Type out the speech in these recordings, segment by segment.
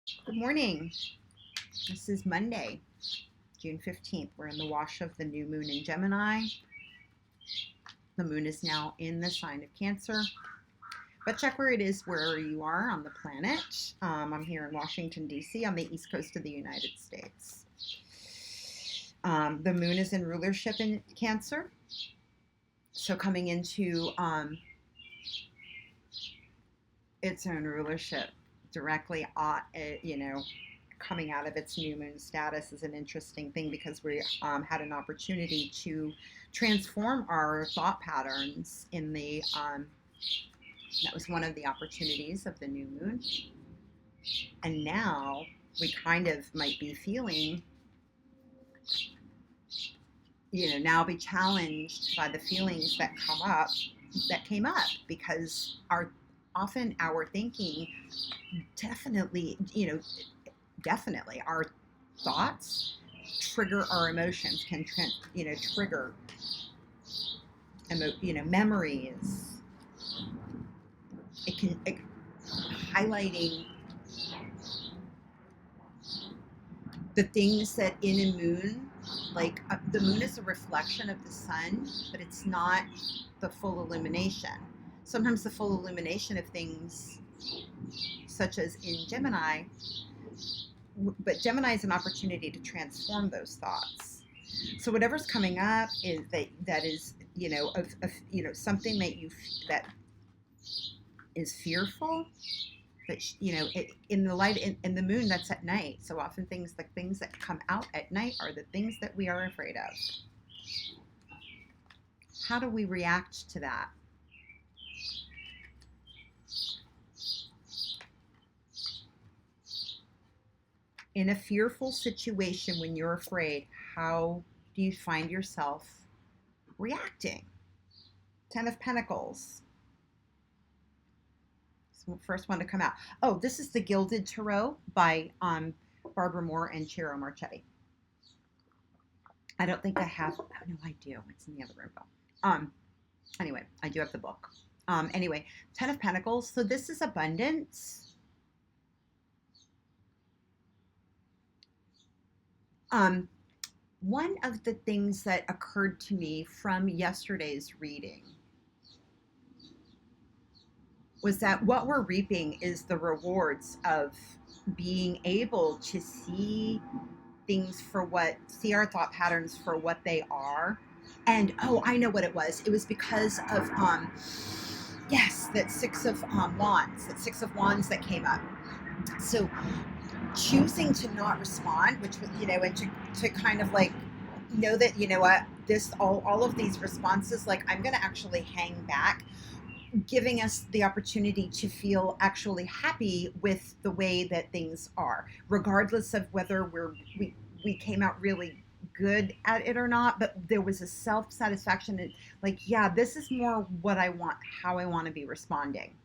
Good morning. This is Monday, June 15th. We're in the wash of the new moon in Gemini. The moon is now in the sign of Cancer. But check where it is, where you are on the planet. I'm here in Washington, D.C., on the east coast of the United States. The moon is in rulership in Cancer. So coming into its own rulership directly, coming out of its new moon status is an interesting thing because we had an opportunity to transform our thought patterns in the that was one of the opportunities of the new moon. And now we kind of might be feeling, now be challenged by the feelings that came up because often our thinking definitely our thoughts trigger our emotions, can trigger memories. It highlighting the things that in a moon, like the moon is a reflection of the sun, but it's not the full illumination. Sometimes the full illumination of things, such as in Gemini, but Gemini is an opportunity to transform those thoughts. So whatever's coming up is that is something that is fearful, but in the light in the moon, that's at night. So often the things that come out at night are the things that we are afraid of. How do we react to that? In a fearful situation, when you're afraid, how do you find yourself reacting? Ten of Pentacles. First one to come out. Oh, this is the Gilded Tarot by Barbara Moore and Ciro Marchetti. I don't think I have. Oh no, I do. It's in the other room though. Anyway, I do have the book. Anyway, Ten of Pentacles. So this is abundance. One of the things that occurred to me from yesterday's reading was that what we're reaping is the rewards of being able to see things see our thought patterns for what they are. And oh, I know what it was. It was because of that Six of Wands that came up. So choosing to not respond, which and to kind of like know that all of these responses, like I'm going to actually hang back, giving us the opportunity to feel actually happy with the way that things are, regardless of whether we came out really good at it or not. But there was a self-satisfaction and this is more what I want, how I want to be responding.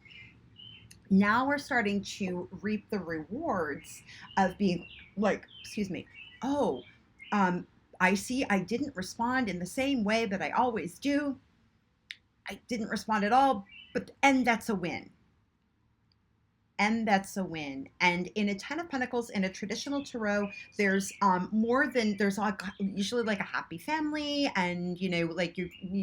Now we're starting to reap the rewards of being like, I see I didn't respond in the same way that I always do. I didn't respond at all, and that's a win. And that's a win. And in a Ten of Pentacles, in a traditional tarot, there's there's usually like a happy family, and you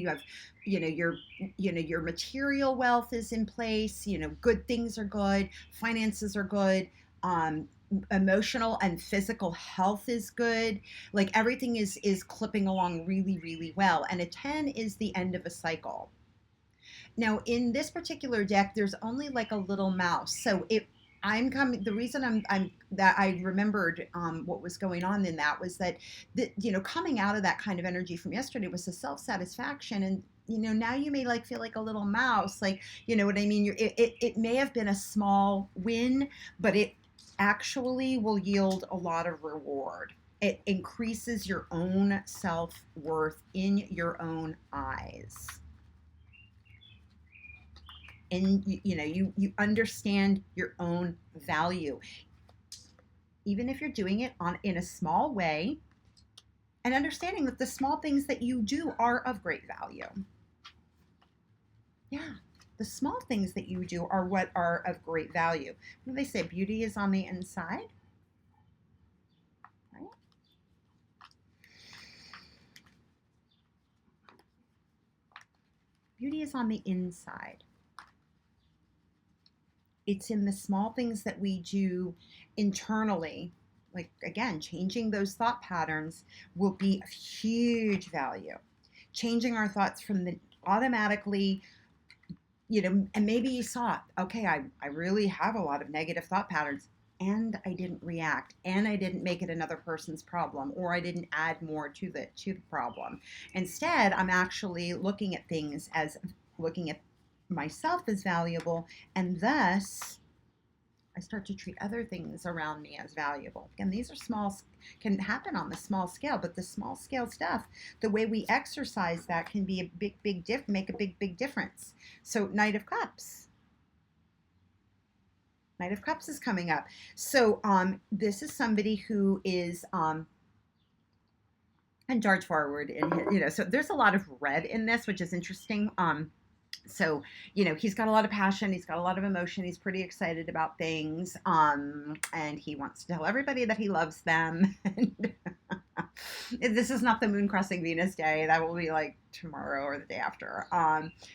have your material wealth is in place, good things are good, finances are good, emotional and physical health is good, like everything is clipping along really, really well. And a 10 is the end of a cycle. Now, in this particular deck, there's only like a little mouse. So the reason that I remembered what was going on in that was that, coming out of that kind of energy from yesterday was the self-satisfaction. And, now you may feel like a little mouse, you know what I mean? It may have been a small win, but it actually will yield a lot of reward. It increases your own self-worth in your own eyes. And you understand your own value, even if you're doing it in a small way, and understanding that the small things that you do are of great value. Yeah, The small things that you do are what are of great value. What do they say? Beauty is on the inside, right? Beauty is on the inside. It's in the small things that we do internally. Like, again, changing those thought patterns will be of huge value. Changing our thoughts from the automatically, and maybe you saw, okay, I really have a lot of negative thought patterns, and I didn't react, and I didn't make it another person's problem, or I didn't add more to the problem. Instead, I'm actually looking at things as looking at myself as valuable, and thus I start to treat other things around me as valuable. Again, these are small, can happen on the small scale, but the small scale stuff, the way we exercise that can be a make a big difference. So Knight of Cups. Knight of Cups is coming up. So this is somebody who is, and charge forward, and so there's a lot of red in this, which is interesting. So, he's got a lot of passion. He's got a lot of emotion. He's pretty excited about things. And he wants to tell everybody that he loves them. This is not the moon crossing Venus day. That will be like tomorrow or the day after.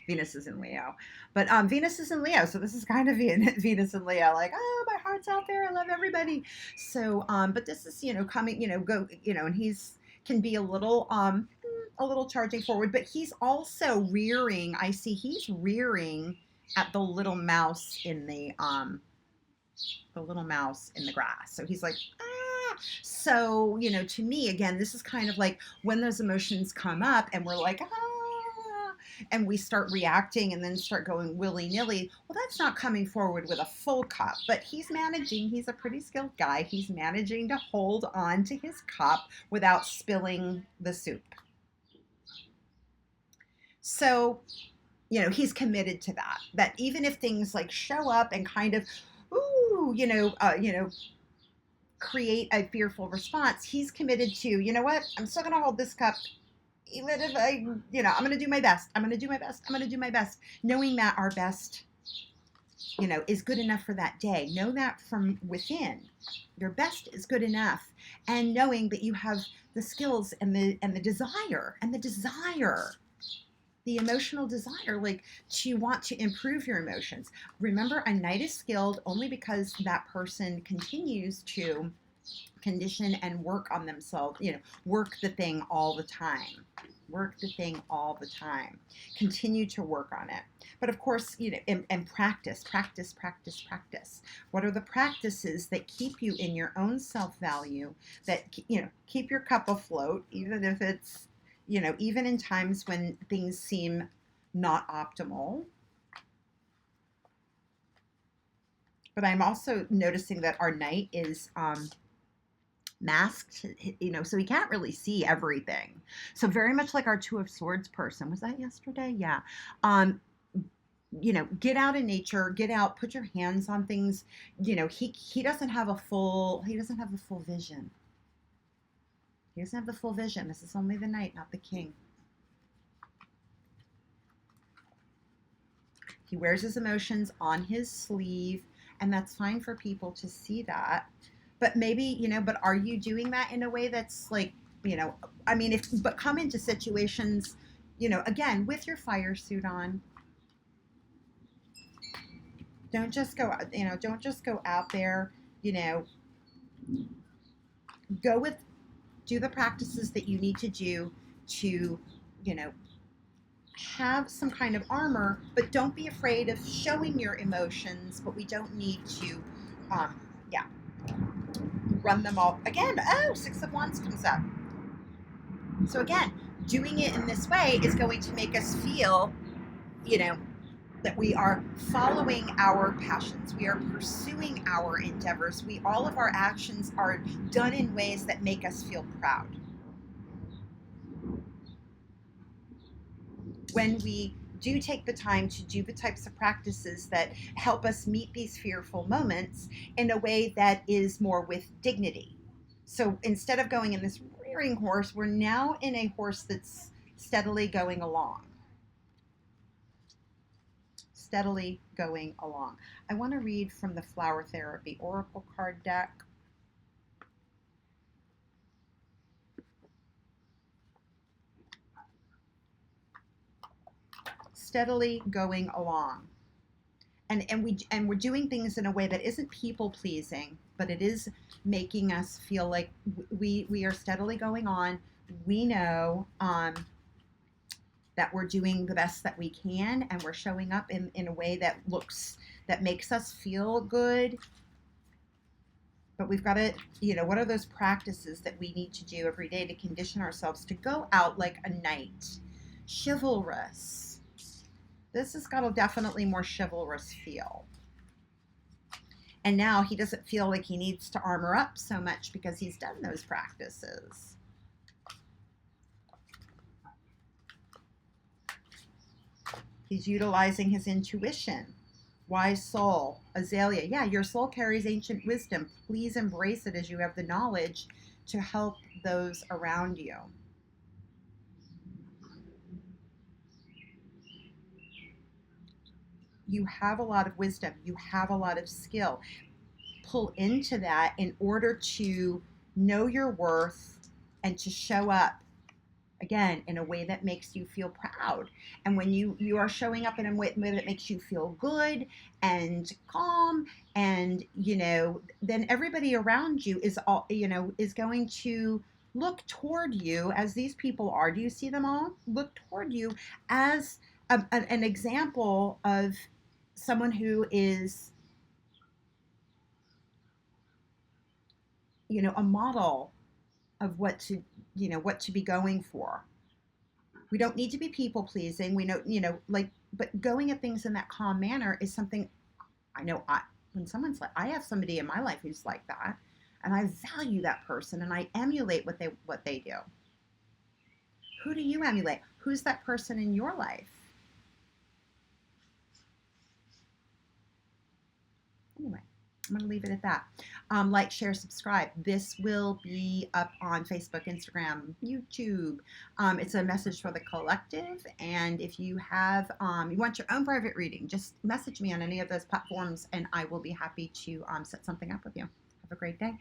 Venus is in Leo. But Venus is in Leo. So this is kind of Venus in Leo. Like, oh, my heart's out there. I love everybody. So, but this is, coming, and he's can be a little charging forward, but he's also rearing. I see he's rearing at the little mouse in the grass. So he's like, ah. So, to me, again, this is kind of like when those emotions come up and we're like, ah, and we start reacting and then start going willy-nilly. Well, that's not coming forward with a full cup, but he's managing. He's a pretty skilled guy. He's managing to hold on to his cup without spilling the soup. So, he's committed to that even if things like show up and kind of, create a fearful response, he's committed to, what, I'm still going to hold this cup, even if I'm going to do my best. I'm going to do my best. I'm going to do my best. Knowing that our best, is good enough for that day. Know that from within. Your best is good enough. And knowing that you have the skills and the desire, the emotional desire, like to want to improve your emotions. Remember, a knight is skilled only because that person continues to condition and work on themselves, work the thing all the time. Continue to work on it. But of course, and practice. What are the practices that keep you in your own self-value, that, keep your cup afloat, even if it's, even in times when things seem not optimal. But I'm also noticing that our knight is masked, so he can't really see everything. So very much like our Two of Swords person. Was that yesterday? Yeah. Get out in nature, get out, put your hands on things. He doesn't have a full vision. He doesn't have the full vision. This is only the knight, not the king. He wears his emotions on his sleeve, and that's fine for people to see that. But maybe, but are you doing that in a way that's like, but come into situations, again, with your fire suit on. Don't just go out there, do the practices that you need to do to, have some kind of armor, but don't be afraid of showing your emotions, but we don't need to, run them all. Again, Six of Wands comes up. So again, doing it in this way is going to make us feel, that we are following our passions. We are pursuing our endeavors. All of our actions are done in ways that make us feel proud. When we do take the time to do the types of practices that help us meet these fearful moments in a way that is more with dignity. So instead of going in this rearing horse, we're now in a horse that's steadily going along. steadily going along. I want to read from the Flower Therapy Oracle card deck. Steadily going along. And we're doing things in a way that isn't people pleasing, but it is making us feel like we are steadily going on. We know that we're doing the best that we can, and we're showing up in a way that makes us feel good. But we've got to, what are those practices that we need to do every day to condition ourselves to go out like a knight, chivalrous. This has got a definitely more chivalrous feel. And now he doesn't feel like he needs to armor up so much because he's done those practices. He's utilizing his intuition. Wise soul, Azalea. Yeah, your soul carries ancient wisdom. Please embrace it as you have the knowledge to help those around you. You have a lot of wisdom. You have a lot of skill. Pull into that in order to know your worth and to show up, again, in a way that makes you feel proud. And when you are showing up in a way that makes you feel good and calm, and then everybody around you is going to look toward you as these people are. Do you see them all? Look toward you as an example of someone who is a model of what to be going for. We don't need to be people pleasing. We know, but going at things in that calm manner is something I know. When someone's like, I have somebody in my life who's like that, and I value that person, and I emulate what they do. Who do you emulate? Who's that person in your life? Anyway, I'm going to leave it at that. Like, share, subscribe. This will be up on Facebook, Instagram, YouTube. It's a message for the collective. And if you have, you want your own private reading, just message me on any of those platforms, and I will be happy to set something up with you. Have a great day.